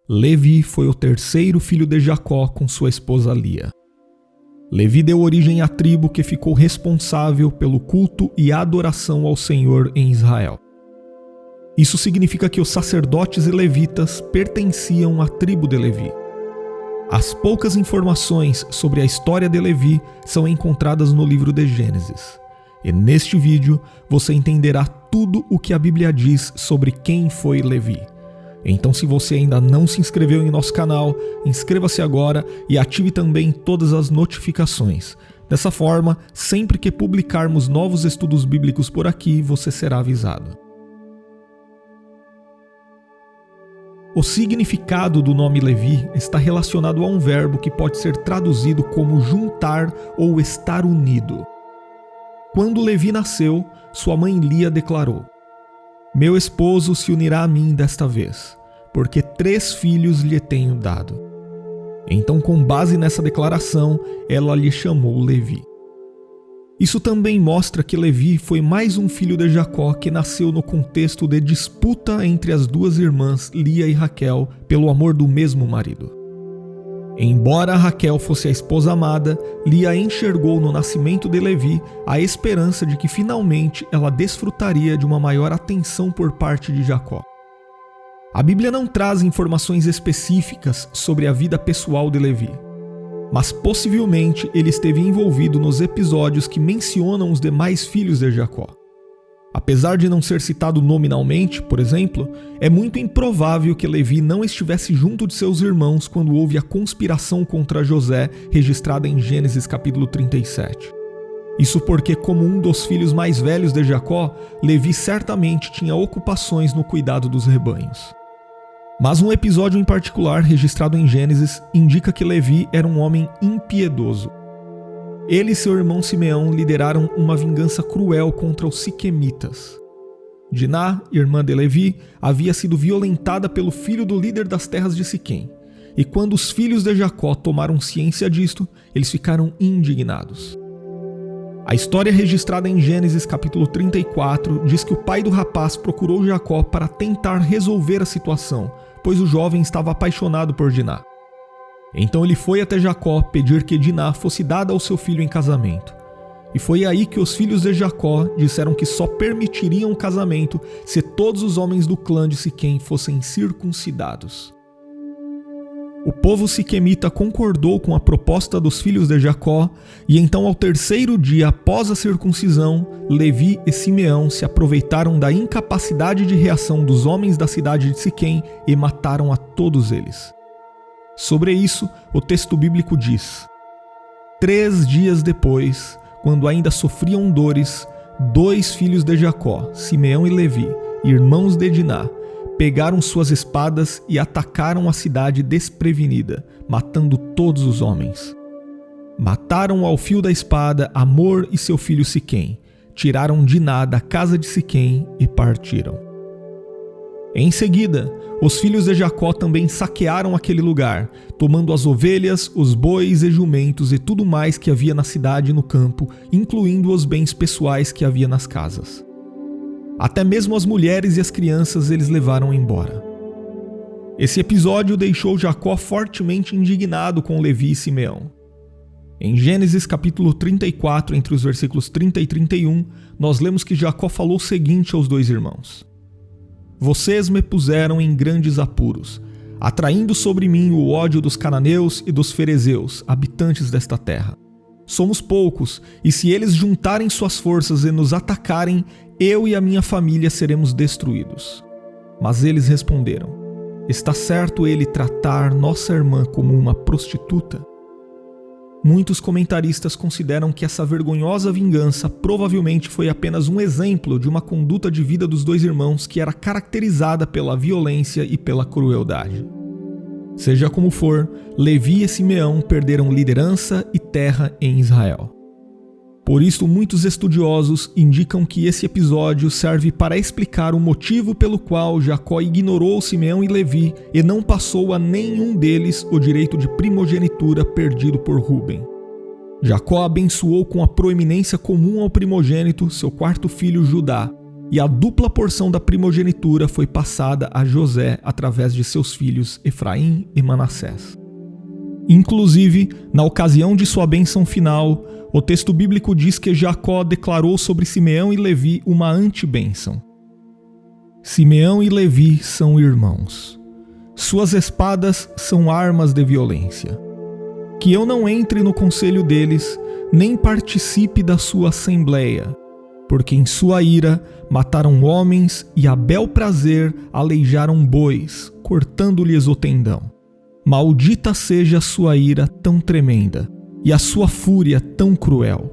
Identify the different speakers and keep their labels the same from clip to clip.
Speaker 1: Levi foi o terceiro filho de Jacó com sua esposa Lia. Levi deu origem à tribo que ficou responsável pelo culto e adoração ao Senhor em Israel. Isso significa que os sacerdotes e levitas pertenciam à tribo de Levi. As poucas informações sobre a história de Levi são encontradas no livro de Gênesis. E neste vídeo você entenderá tudo o que a Bíblia diz sobre quem foi Levi. Então, se você ainda não se inscreveu em nosso canal, inscreva-se agora e ative também todas as notificações. Dessa forma, sempre que publicarmos novos estudos bíblicos por aqui, você será avisado. O significado do nome Levi está relacionado a um verbo que pode ser traduzido como juntar ou estar unido. Quando Levi nasceu, sua mãe Lia declarou: "Meu esposo se unirá a mim desta vez, porque 3 filhos lhe tenho dado." Então, com base nessa declaração, ela lhe chamou Levi. Isso também mostra que Levi foi mais um filho de Jacó que nasceu no contexto de disputa entre as duas irmãs Lia e Raquel pelo amor do mesmo marido. Embora Raquel fosse a esposa amada, Lia enxergou no nascimento de Levi a esperança de que finalmente ela desfrutaria de uma maior atenção por parte de Jacó. A Bíblia não traz informações específicas sobre a vida pessoal de Levi, mas possivelmente ele esteve envolvido nos episódios que mencionam os demais filhos de Jacó. Apesar de não ser citado nominalmente, por exemplo, é muito improvável que Levi não estivesse junto de seus irmãos quando houve a conspiração contra José, registrada em Gênesis capítulo 37. Isso porque, como um dos filhos mais velhos de Jacó, Levi certamente tinha ocupações no cuidado dos rebanhos. Mas um episódio em particular, registrado em Gênesis, indica que Levi era um homem impiedoso. Ele e seu irmão Simeão lideraram uma vingança cruel contra os siquemitas. Diná, irmã de Levi, havia sido violentada pelo filho do líder das terras de Siquém. E quando os filhos de Jacó tomaram ciência disto, eles ficaram indignados. A história registrada em Gênesis capítulo 34 diz que o pai do rapaz procurou Jacó para tentar resolver a situação, pois o jovem estava apaixonado por Diná. Então ele foi até Jacó pedir que Diná fosse dada ao seu filho em casamento. E foi aí que os filhos de Jacó disseram que só permitiriam o casamento se todos os homens do clã de Siquém fossem circuncidados. O povo siquemita concordou com a proposta dos filhos de Jacó, e então ao terceiro dia após a circuncisão, Levi e Simeão se aproveitaram da incapacidade de reação dos homens da cidade de Siquém e mataram a todos eles. Sobre isso, o texto bíblico diz: 3 dias depois, quando ainda sofriam dores, 2 filhos de Jacó, Simeão e Levi, irmãos de Diná, pegaram suas espadas e atacaram a cidade desprevenida, matando todos os homens. Mataram ao fio da espada Amor e seu filho Siquém, tiraram Diná da casa de Siquém e partiram. Em seguida, os filhos de Jacó também saquearam aquele lugar, tomando as ovelhas, os bois e jumentos e tudo mais que havia na cidade e no campo, incluindo os bens pessoais que havia nas casas. Até mesmo as mulheres e as crianças eles levaram embora. Esse episódio deixou Jacó fortemente indignado com Levi e Simeão. Em Gênesis capítulo 34, entre os versículos 30 e 31, nós lemos que Jacó falou o seguinte aos 2 irmãos: "Vocês me puseram em grandes apuros, atraindo sobre mim o ódio dos cananeus e dos ferezeus, habitantes desta terra. Somos poucos, e se eles juntarem suas forças e nos atacarem, eu e a minha família seremos destruídos." Mas eles responderam: "Está certo ele tratar nossa irmã como uma prostituta?" Muitos comentaristas consideram que essa vergonhosa vingança provavelmente foi apenas um exemplo de uma conduta de vida dos 2 irmãos que era caracterizada pela violência e pela crueldade. Seja como for, Levi e Simeão perderam liderança e terra em Israel. Por isso, muitos estudiosos indicam que esse episódio serve para explicar o motivo pelo qual Jacó ignorou Simeão e Levi e não passou a nenhum deles o direito de primogenitura perdido por Rúben. Jacó abençoou com a proeminência comum ao primogênito, seu 4º filho Judá, e a dupla porção da primogenitura foi passada a José através de seus filhos Efraim e Manassés. Inclusive, na ocasião de sua bênção final, o texto bíblico diz que Jacó declarou sobre Simeão e Levi uma antibênção. Simeão e Levi são irmãos. Suas espadas são armas de violência. Que eu não entre no conselho deles, nem participe da sua assembleia, porque em sua ira mataram homens e a bel prazer aleijaram bois, cortando-lhes o tendão. Maldita seja a sua ira tão tremenda, e a sua fúria tão cruel.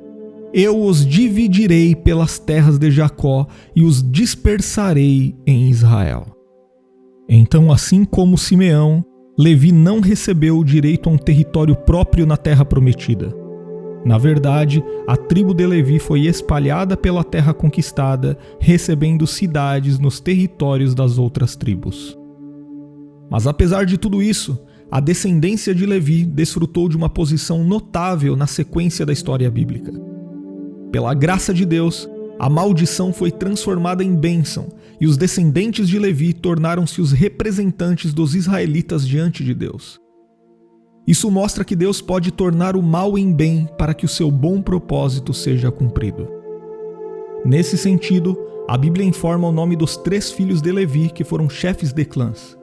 Speaker 1: Eu os dividirei pelas terras de Jacó e os dispersarei em Israel. Então, assim como Simeão, Levi não recebeu o direito a um território próprio na terra prometida. Na verdade, a tribo de Levi foi espalhada pela terra conquistada, recebendo cidades nos territórios das outras tribos. Mas apesar de tudo isso, a descendência de Levi desfrutou de uma posição notável na sequência da história bíblica. Pela graça de Deus, a maldição foi transformada em bênção e os descendentes de Levi tornaram-se os representantes dos israelitas diante de Deus. Isso mostra que Deus pode tornar o mal em bem para que o seu bom propósito seja cumprido. Nesse sentido, a Bíblia informa o nome dos 3 filhos de Levi que foram chefes de clãs: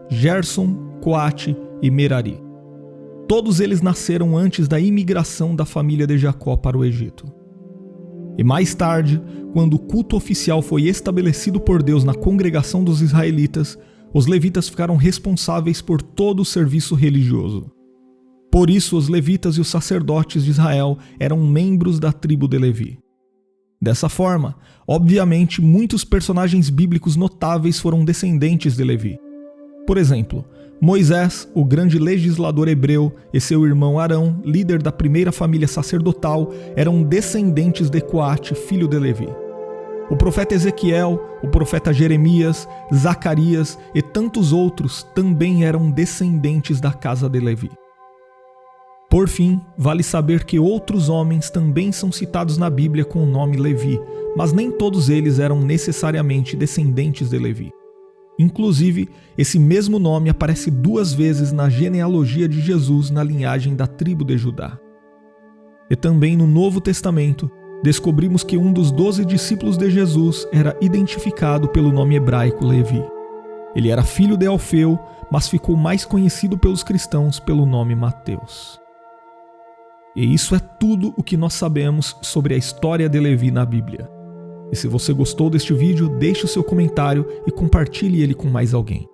Speaker 1: Gerson, Coate e Merari. Todos eles nasceram antes da imigração da família de Jacó para o Egito. E mais tarde, quando o culto oficial foi estabelecido por Deus na congregação dos israelitas, os levitas ficaram responsáveis por todo o serviço religioso. Por isso, os levitas e os sacerdotes de Israel eram membros da tribo de Levi. Dessa forma, obviamente, muitos personagens bíblicos notáveis foram descendentes de Levi. Por exemplo, Moisés, o grande legislador hebreu, e seu irmão Arão, líder da primeira família sacerdotal, eram descendentes de Coate, filho de Levi. O profeta Ezequiel, o profeta Jeremias, Zacarias e tantos outros também eram descendentes da casa de Levi. Por fim, vale saber que outros homens também são citados na Bíblia com o nome Levi, mas nem todos eles eram necessariamente descendentes de Levi. Inclusive, esse mesmo nome aparece 2 vezes na genealogia de Jesus na linhagem da tribo de Judá. E também no Novo Testamento, descobrimos que um dos 12 discípulos de Jesus era identificado pelo nome hebraico Levi. Ele era filho de Alfeu, mas ficou mais conhecido pelos cristãos pelo nome Mateus. E isso é tudo o que nós sabemos sobre a história de Levi na Bíblia. E se você gostou deste vídeo, deixe o seu comentário e compartilhe ele com mais alguém.